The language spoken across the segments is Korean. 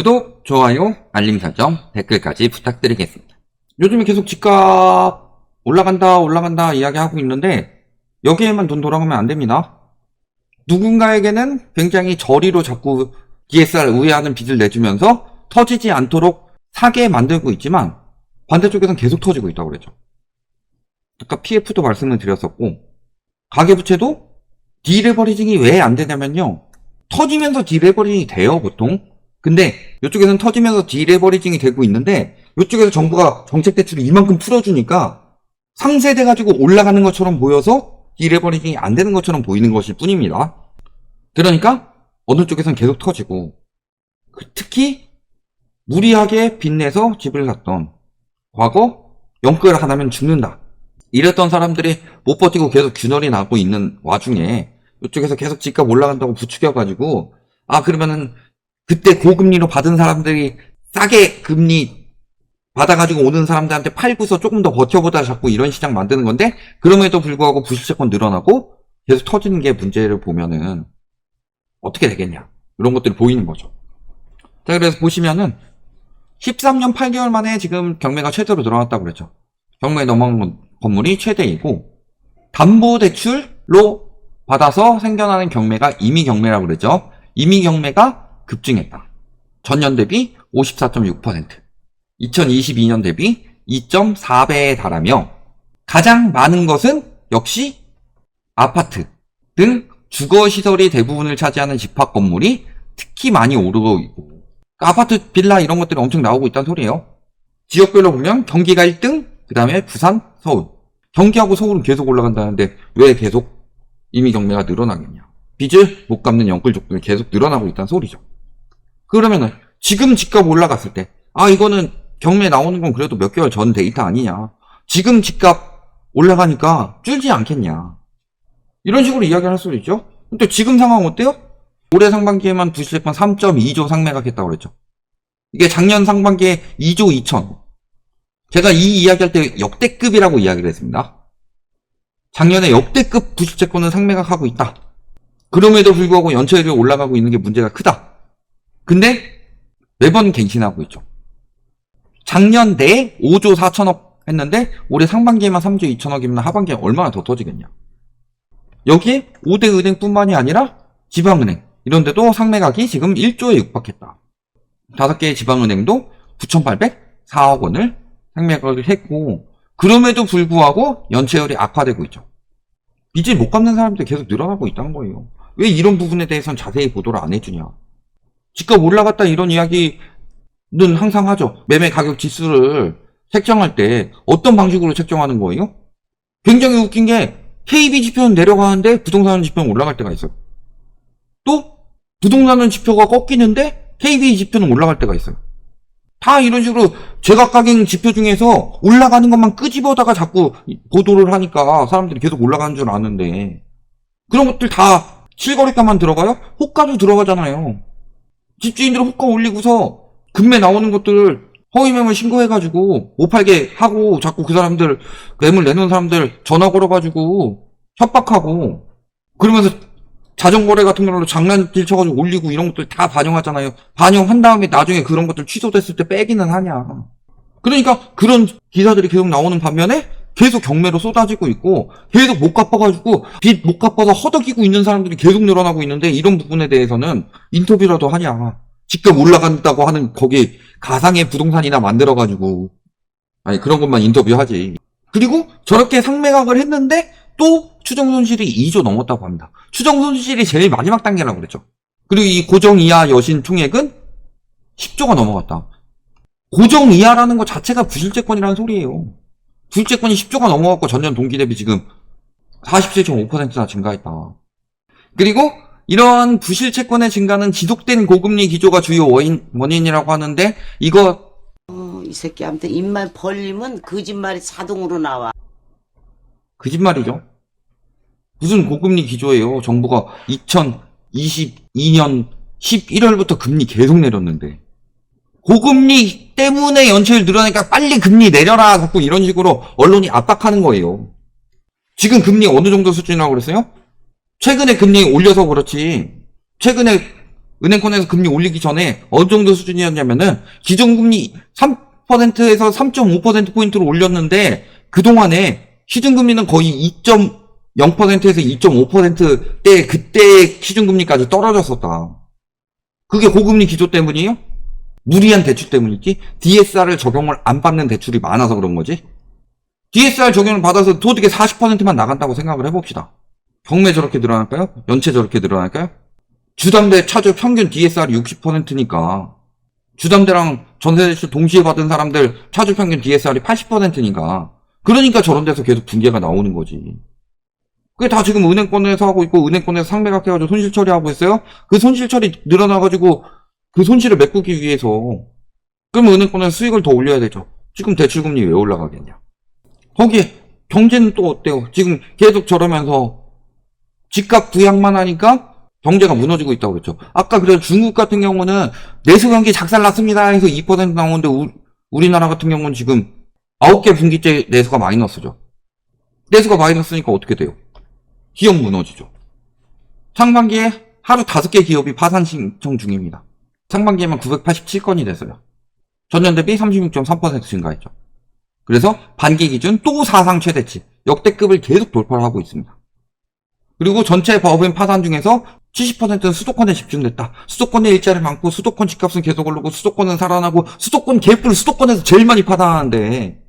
구독, 좋아요, 알림 설정, 댓글까지 부탁드리겠습니다. 요즘에 계속 집값 올라간다 이야기하고 있는데 여기에만 돈 돌아가면 안 됩니다. 누군가에게는 굉장히 저리로 자꾸 DSR 우회하는 빚을 내주면서 터지지 않도록 사게 만들고 있지만 반대쪽에서는 계속 터지고 있다고 그랬죠. 아까 PF도 말씀을 드렸었고 가계부채도 디레버리징이 왜 안 되냐면요. 터지면서 디레버리징이 돼요, 보통. 근데 이쪽에서는 터지면서 디레버리징이 되고 있는데 이쪽에서 정부가 정책 대출을 이만큼 풀어주니까 상세돼 가지고 올라가는 것처럼 보여서 디레버리징이 안 되는 것처럼 보이는 것일 뿐입니다. 그러니까 어느 쪽에서는 계속 터지고 특히 무리하게 빚내서 집을 샀던 과거 영끌 하나면 죽는다 이랬던 사람들이 못 버티고 계속 균열이 나고 있는 와중에 이쪽에서 계속 집값 올라간다고 부추겨가지고 그러면은 그때 고금리로 받은 사람들이 싸게 금리 받아가지고 오는 사람들한테 팔고서 조금 더 버텨보다 자꾸 이런 시장 만드는 건데 그럼에도 불구하고 부실채권 늘어나고 계속 터지는 게 문제를 보면은 어떻게 되겠냐 이런 것들이 보이는 거죠. 자, 그래서 보시면은 13년 8개월 만에 지금 경매가 최대로 들어왔다고 그랬죠. 경매에 넘어간 건물이 최대이고 담보대출로 받아서 생겨나는 경매가 임의경매라고 그랬죠. 임의경매가 급증했다. 전년 대비 54.6%, 2022년 대비 2.4배에 달하며 가장 많은 것은 역시 아파트 등 주거시설이 대부분을 차지하는 집합 건물이 특히 많이 오르고 있고 아파트, 빌라 이런 것들이 엄청 나오고 있다는 소리예요. 지역별로 보면 경기가 1등, 그 다음에 부산, 서울. 경기하고 서울은 계속 올라간다는데 왜 계속 임의경매가 늘어나겠냐. 빚을 못 갚는 영끌족들이 계속 늘어나고 있다는 소리죠. 그러면은 지금 집값 올라갔을 때 이거는 경매 나오는 건 그래도 몇 개월 전 데이터 아니냐. 지금 집값 올라가니까 줄지 않겠냐. 이런 식으로 이야기를 할 수도 있죠. 근데 지금 상황 어때요? 올해 상반기에만 부실채권 3.2조 상매가 했다고 그랬죠. 이게 작년 상반기에 2조 2천. 제가 이 이야기할 때 역대급이라고 이야기를 했습니다. 작년에 역대급 부실채권은 상매각하고 있다. 그럼에도 불구하고 연체율이 올라가고 있는 게 문제가 크다. 근데 매번 갱신하고 있죠. 작년 내에 5조 4천억 했는데 올해 상반기에만 3조 2천억이면 하반기에 얼마나 더 터지겠냐. 여기에 5대 은행뿐만이 아니라 지방은행 이런 데도 상매각이 지금 1조에 육박했다. 5개의 지방은행도 9,804억 원을 상매각을 했고 그럼에도 불구하고 연체율이 악화되고 있죠. 빚을 못 갚는 사람들이 계속 늘어나고 있다는 거예요. 왜 이런 부분에 대해서는 자세히 보도를 안 해주냐. 집값 올라갔다 이런 이야기는 항상 하죠. 매매 가격 지수를 책정할 때 어떤 방식으로 책정하는 거예요? 굉장히 웃긴 게 KB 지표는 내려가는데 부동산 지표는 올라갈 때가 있어요. 또 부동산은 지표가 꺾이는데 KB 지표는 올라갈 때가 있어요. 다 이런 식으로 제각각인 지표 중에서 올라가는 것만 끄집어다가 자꾸 보도를 하니까 사람들이 계속 올라가는 줄 아는데 그런 것들 다 실거래가만 들어가요? 호가도 들어가잖아요. 집주인들 호가 올리고서 금매 나오는 것들을 허위매물 신고해가지고 못 팔게 하고 자꾸 그 사람들 매물 내놓은 사람들 전화 걸어가지고 협박하고 그러면서 자전거래 같은 걸로 장난질 쳐가지고 올리고 이런 것들 다 반영하잖아요. 반영한 다음에 나중에 그런 것들 취소됐을 때 빼기는 하냐. 그러니까 그런 기사들이 계속 나오는 반면에 계속 경매로 쏟아지고 있고 계속 못 갚아가지고 빚 못 갚아서 허덕이고 있는 사람들이 계속 늘어나고 있는데 이런 부분에 대해서는 인터뷰라도 하냐. 집값 올라간다고 하는 거기 가상의 부동산이나 만들어가지고 그런 것만 인터뷰하지. 그리고 저렇게 상매각을 했는데 또 추정 손실이 2조 넘었다고 합니다. 추정 손실이 제일 마지막 단계라고 그랬죠. 그리고 이 고정 이하 여신 총액은 10조가 넘어갔다. 고정 이하라는 것 자체가 부실채권이라는 소리예요. 부실채권이 10조가 넘어갔고 전년 동기 대비 지금 47.5%나 증가했다. 그리고 이러한 부실채권의 증가는 지속된 고금리 기조가 주요 원인이라고 하는데 이거 이 새끼한테 입만 벌리면 거짓말이 자동으로 나와. 거짓말이죠. 무슨 고금리 기조예요. 정부가 2022년 11월부터 금리 계속 내렸는데 고금리 때문에 연체율 늘어나니까 빨리 금리 내려라 자꾸 이런 식으로 언론이 압박하는 거예요. 지금 금리 어느 정도 수준이라고 그랬어요? 최근에 금리 올려서 그렇지 최근에 은행권에서 금리 올리기 전에 어느 정도 수준이었냐면은 기준금리 3%에서 3.5%포인트로 올렸는데 그동안에 시중금리는 거의 2.0%에서 2.5%대 그때 기준금리까지 떨어졌었다. 그게 고금리 기조 때문이에요? 무리한 대출 때문이지? DSR을 적용을 안 받는 대출이 많아서 그런 거지? DSR 적용을 받아서 소득의 40%만 나간다고 생각을 해봅시다. 경매 저렇게 늘어날까요? 연체 저렇게 늘어날까요? 주담대 차주 평균 DSR이 60%니까 주담대랑 전세대출 동시에 받은 사람들 차주 평균 DSR이 80%니까 그러니까 저런 데서 계속 붕괴가 나오는 거지. 그게 다 지금 은행권에서 하고 있고 은행권에서 상매각 해가지고 손실 처리하고 있어요. 그 손실 처리 늘어나가지고 그 손실을 메꾸기 위해서 그러면 은행권에서 수익을 더 올려야 되죠. 지금 대출금리 왜 올라가겠냐. 거기에 경제는 또 어때요? 지금 계속 저러면서 집값 부양만 하니까 경제가 무너지고 있다고 그랬죠. 아까 그래서 중국 같은 경우는 내수 경기 작살났습니다 해서 2% 나오는데 우리나라 같은 경우는 지금 9개 분기째 내수가 마이너스죠. 내수가 마이너스니까 어떻게 돼요? 기업 무너지죠. 상반기에 하루 5개 기업이 파산 신청 중입니다. 상반기에만 987건이 됐어요. 전년 대비 36.3% 증가했죠. 그래서 반기 기준 또 사상 최대치, 역대급을 계속 돌파를 하고 있습니다. 그리고 전체 법인 파산 중에서 70%는 수도권에 집중됐다. 수도권에 일자리 많고 수도권 집값은 계속 오르고 수도권은 살아나고 수도권 개뿔 수도권에서 제일 많이 파산하는데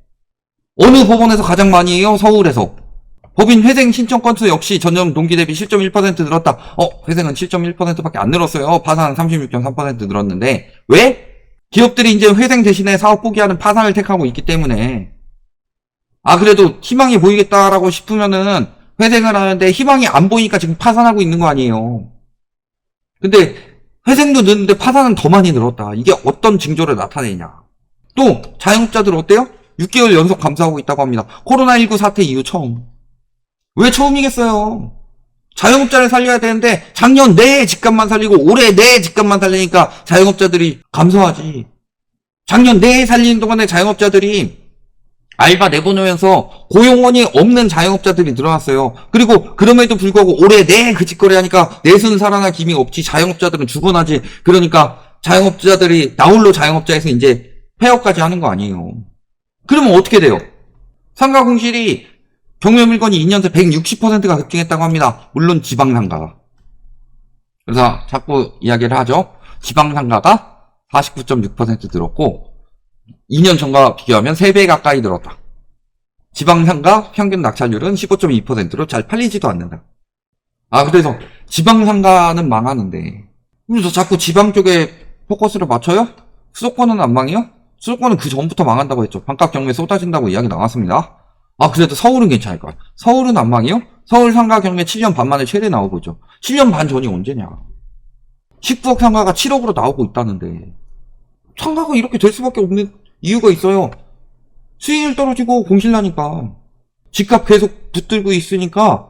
어느 법원에서 가장 많이 해요? 서울에서. 법인 회생 신청 건수 역시 전년 동기 대비 7.1% 늘었다. 회생은 7.1%밖에 안 늘었어요. 파산은 36.3% 늘었는데 왜? 기업들이 이제 회생 대신에 사업 포기하는 파산을 택하고 있기 때문에 그래도 희망이 보이겠다라고 싶으면은 회생을 하는데 희망이 안 보이니까 지금 파산하고 있는 거 아니에요. 근데 회생도 늘는데 파산은 더 많이 늘었다. 이게 어떤 징조를 나타내냐. 또 자영업자들 어때요? 6개월 연속 감소하고 있다고 합니다. 코로나19 사태 이후 처음. 왜 처음이겠어요? 자영업자를 살려야 되는데 작년 내 집값만 살리고 올해 내 집값만 살리니까 자영업자들이 감소하지. 작년 내 살리는 동안에 자영업자들이 알바 내보내면서 고용원이 없는 자영업자들이 늘어났어요. 그리고 그럼에도 불구하고 올해 내 그 직거래 하니까 내수는 살아날 기미가 없지. 자영업자들은 죽어나지. 그러니까 자영업자들이 나홀로 자영업자에서 이제 폐업까지 하는 거 아니에요. 그러면 어떻게 돼요? 상가 공실이 경매 물건이 2년 새 160%가 급증했다고 합니다. 물론 지방상가가. 그래서 자꾸 이야기를 하죠. 지방상가가 49.6% 늘었고 2년 전과 비교하면 3배 가까이 늘었다. 지방상가 평균 낙찰률은 15.2%로 잘 팔리지도 않는다. 그래서 지방상가는 망하는데 그래서 자꾸 지방 쪽에 포커스를 맞춰요? 수도권은 안 망해요? 수도권은 그 전부터 망한다고 했죠. 반값 경매 쏟아진다고 이야기 나왔습니다. 그래도 서울은 괜찮을 거야. 서울은 안 망해요? 서울 상가 경매 7년 반 만에 최대 나오고 있죠. 7년 반 전이 언제냐. 19억 상가가 7억으로 나오고 있다는데 상가가 이렇게 될 수밖에 없는 이유가 있어요. 수익률 떨어지고 공실나니까 집값 계속 붙들고 있으니까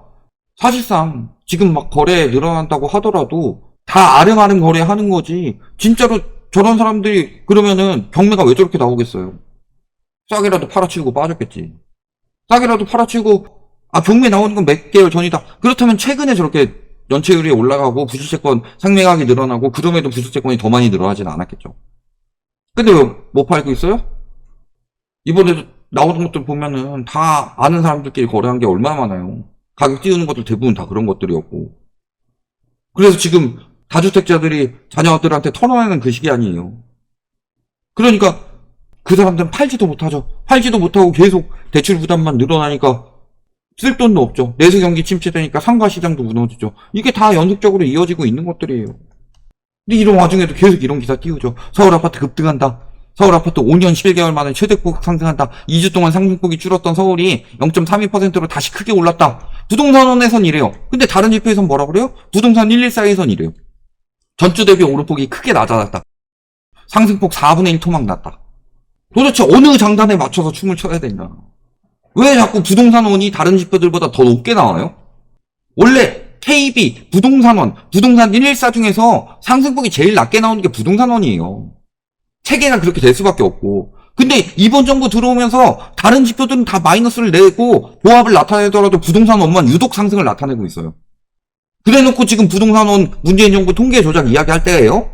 사실상 지금 막 거래 늘어난다고 하더라도 다 아름아름 거래하는 거지. 진짜로 저런 사람들이 그러면은 경매가 왜 저렇게 나오겠어요. 싸게라도 팔아치우고 빠졌겠지. 싸게라도 팔아치우고 경매 나오는 건 몇 개월 전이다. 그렇다면 최근에 저렇게 연체율이 올라가고 부실채권 상매각이 늘어나고 그럼에도 부실채권이 더 많이 늘어나지는 않았겠죠. 근데 왜 못 팔고 있어요? 이번에도 나오는 것들 보면은 다 아는 사람들끼리 거래한 게 얼마나 많아요. 가격 띄우는 것들 대부분 다 그런 것들이었고. 그래서 지금 다주택자들이 자녀들한테 털어내는 그 시기 아니에요. 그러니까 그 사람들은 팔지도 못하죠. 팔지도 못하고 계속 대출 부담만 늘어나니까 쓸 돈도 없죠. 내수 경기 침체되니까 상가 시장도 무너지죠. 이게 다 연속적으로 이어지고 있는 것들이에요. 근데 이런 와중에도 계속 이런 기사 띄우죠. 서울 아파트 급등한다. 서울 아파트 5년 11개월 만에 최대폭 상승한다. 2주 동안 상승폭이 줄었던 서울이 0.32%로 다시 크게 올랐다. 부동산원에선 이래요. 근데 다른 지표에선 뭐라 그래요? 부동산 114에선 이래요. 전주 대비 오름폭이 크게 낮아졌다. 상승폭 4분의 1 토막 났다. 도대체 어느 장단에 맞춰서 춤을 춰야 되냐. 왜 자꾸 부동산원이 다른 지표들보다 더 높게 나와요? 원래 KB, 부동산원, 부동산 114 중에서 상승폭이 제일 낮게 나오는 게 부동산원이에요. 체계가 그렇게 될 수밖에 없고. 근데 이번 정부 들어오면서 다른 지표들은 다 마이너스를 내고 보합을 나타내더라도 부동산원만 유독 상승을 나타내고 있어요. 그래놓고 지금 부동산원 문재인 정부 통계 조작 이야기할 때예요?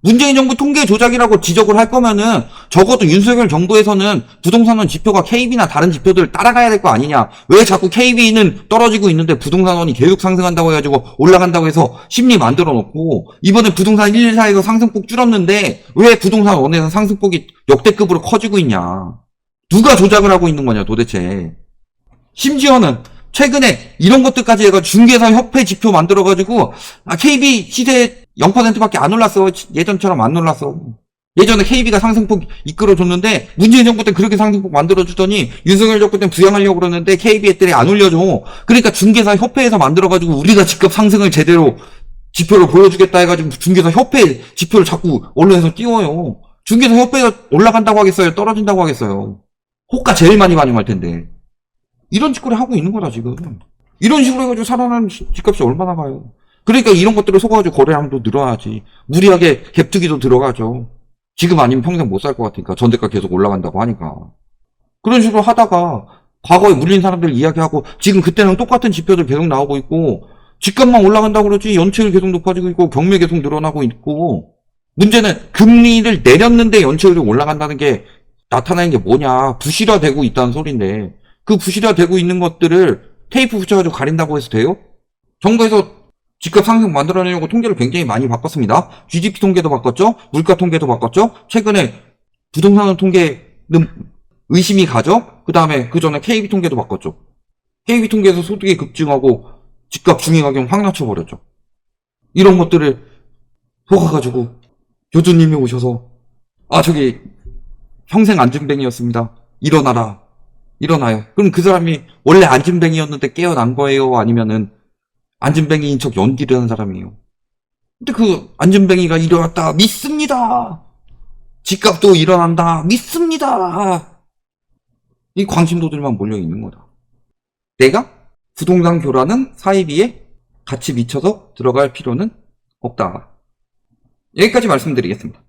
문재인 정부 통계 조작이라고 지적을 할 거면은 적어도 윤석열 정부에서는 부동산원 지표가 KB나 다른 지표들 따라가야 될 거 아니냐. 왜 자꾸 KB는 떨어지고 있는데 부동산원이 계속 상승한다고 해가지고 올라간다고 해서 심리 만들어 놓고, 이번에 부동산 1, 4에서 상승폭 줄었는데 왜 부동산원에서 상승폭이 역대급으로 커지고 있냐. 누가 조작을 하고 있는 거냐 도대체. 심지어는 최근에 이런 것들까지 해가 중개사 협회 지표 만들어가지고 KB 시세 0%밖에 안 올랐어. 예전처럼 안 올랐어. 예전에 KB가 상승폭 이끌어줬는데 문재인 정부 때 그렇게 상승폭 만들어주더니 윤석열 정부 때 부양하려고 그러는데 KB 애들이 안 올려줘. 그러니까 중개사 협회에서 만들어가지고 우리가 직접 상승을 제대로 지표를 보여주겠다 해가지고 중개사 협회 지표를 자꾸 언론에서 띄워요. 중개사 협회가 올라간다고 하겠어요? 떨어진다고 하겠어요? 호가 제일 많이 반영할 텐데. 이런 짓거리 하고 있는 거다 지금. 이런 식으로 해가지고 살아나는 집값이 얼마나 가요. 그러니까 이런 것들을 속아가지고 거래량도 늘어야지. 무리하게 갭투기도 들어가죠. 지금 아니면 평생 못 살 것 같으니까. 전대가 계속 올라간다고 하니까. 그런 식으로 하다가 과거에 물린 사람들 이야기하고 지금 그때랑 똑같은 지표들 계속 나오고 있고, 집값만 올라간다고 그러지 연체율 계속 높아지고 있고 경매 계속 늘어나고 있고. 문제는 금리를 내렸는데 연체율이 올라간다는 게 나타나는 게 뭐냐. 부실화되고 있다는 소린데, 그 부실화되고 있는 것들을 테이프 붙여가지고 가린다고 해서 돼요? 정부에서 집값 상승 만들어내려고 통계를 굉장히 많이 바꿨습니다. GDP 통계도 바꿨죠? 물가 통계도 바꿨죠? 최근에 부동산 통계는 의심이 가죠? 그 다음에 그 전에 KB 통계도 바꿨죠. KB 통계에서 소득이 급증하고 집값 중위가격 확 낮춰버렸죠. 이런 것들을 속아가지고 교주님이 오셔서 저기 평생 안진뱅이였습니다. 일어나라. 일어나요. 그럼 그 사람이 원래 안진뱅이였는데 깨어난 거예요? 아니면은 안진뱅이인 척 연기를 하는 사람이에요. 근데 그 안진뱅이가 일어났다. 믿습니다. 집값도 일어난다. 믿습니다. 이 광신도들만 몰려있는 거다. 내가 부동산 교라는 사이비에 같이 미쳐서 들어갈 필요는 없다. 여기까지 말씀드리겠습니다.